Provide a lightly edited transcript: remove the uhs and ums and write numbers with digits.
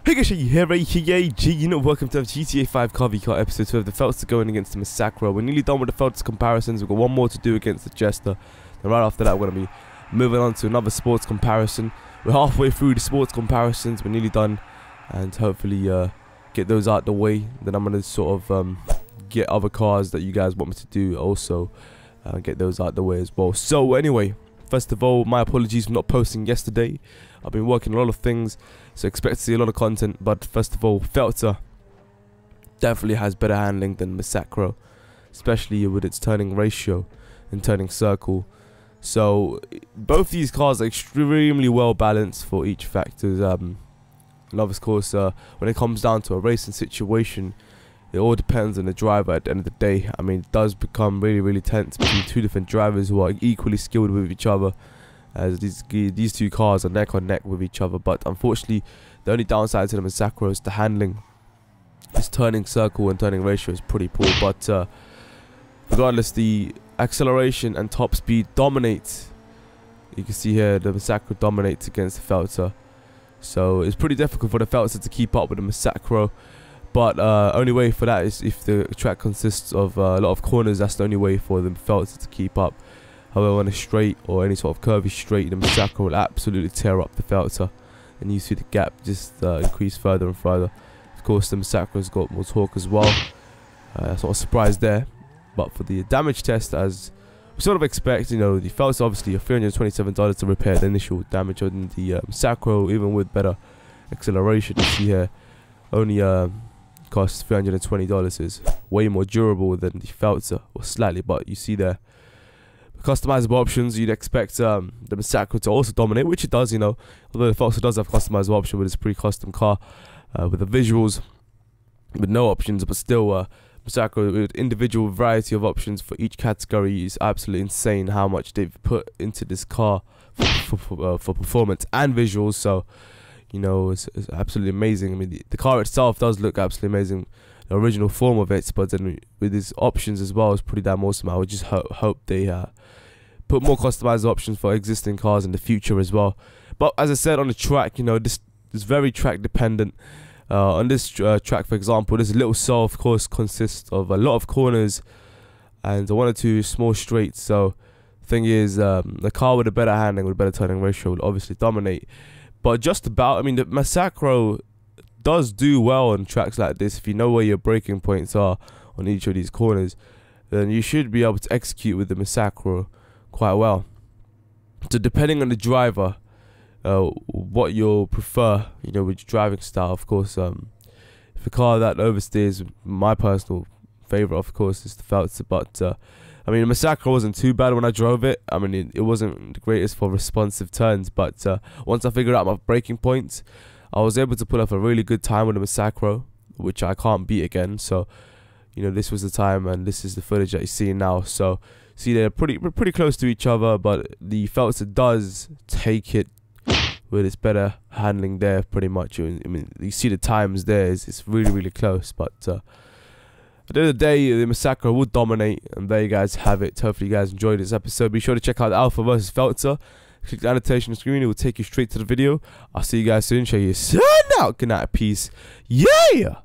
Hey guys, here, welcome to GTA 5 Car v Car episode 2 of the Feltzer going against the Massacro. We're nearly done with the Feltzer comparisons. We've got one more to do against the Jester. And right after that, we're going to be moving on to another sports comparison. We're halfway through the sports comparisons. We're nearly done. And hopefully get those out the way. Then I'm going to sort of get other cars that you guys want me to do also. Get those out the way as well. So anyway, first of all, my apologies for not posting yesterday. I've been working a lot of things, so expect to see a lot of content. But first of all, Feltzer definitely has better handling than Massacro, especially with its turning ratio and turning circle. So both these cars are extremely well balanced for each factors. And of course, when it comes down to a racing situation, it all depends on the driver at the end of the day. I mean, it does become really tense between two different drivers who are equally skilled with each other, as these two cars are neck on neck with each other. But unfortunately, the only downside to the Massacro is the handling. Its turning circle and turning ratio is pretty poor, but regardless, the acceleration and top speed dominate. You can see here the Massacro dominates against the Feltzer, so it's pretty difficult for the Feltzer to keep up with the Massacro. But only way for that is if the track consists of a lot of corners. That's the only way for the Feltzer to keep up. However, on a straight or any sort of curvy straight, the Massacro will absolutely tear up the Feltzer, and you see the gap just increase further and further. Of course, the Massacro's got more torque as well. That's not a surprise there. But for the damage test, as we sort of expect, you know, the Feltzer obviously $327 to repair the initial damage on the Massacro, even with better acceleration. You see here, only costs $320. Is way more durable than the Feltzer, or slightly, but you see there. Customizable options, you'd expect the Massacro to also dominate, which it does, you know. Although the Feltzer does have customizable option with its pre-custom car, with the visuals, with no options, but still, Massacro with individual variety of options for each category is absolutely insane how much they've put into this car for performance and visuals. So, you know, it's absolutely amazing. I mean, the car itself does look absolutely amazing, the original form of it, but then with its options as well, it's pretty damn awesome. I would just hope they put more customized options for existing cars in the future as well. But as I said, on the track, you know, this is very track dependent. On this track, for example, this little cell, of course, consists of a lot of corners and one or two small straights. So the thing is, the car with a better handling, with a better turning ratio, will obviously dominate. But just about, I mean, the Massacro does do well on tracks like this. If you know where your braking points are on each of these corners, then you should be able to execute with the Massacro quite well. So depending on the driver, what you'll prefer, you know, with your driving style, of course, if a car that oversteers, my personal favorite, of course, is the Feltzer. But I mean, the Massacro wasn't too bad when I drove it. I mean, it wasn't the greatest for responsive turns, but once I figured out my braking points, I was able to pull off a really good time with the Massacro, which I can't beat again. So, you know, this was the time, and this is the footage that you're seeing now. So, see, they're pretty close to each other, but the Feltzer does take it with its better handling there, pretty much. I mean, you see the times there, it's really close. But at the end of the day, the Massacro will dominate, and there you guys have it. Hopefully you guys enjoyed this episode. Be sure to check out the Alpha vs Feltzer. Click the annotation on the screen, it will take you straight to the video. I'll see you guys soon. Show you sign out. Good night, peace. Yeah.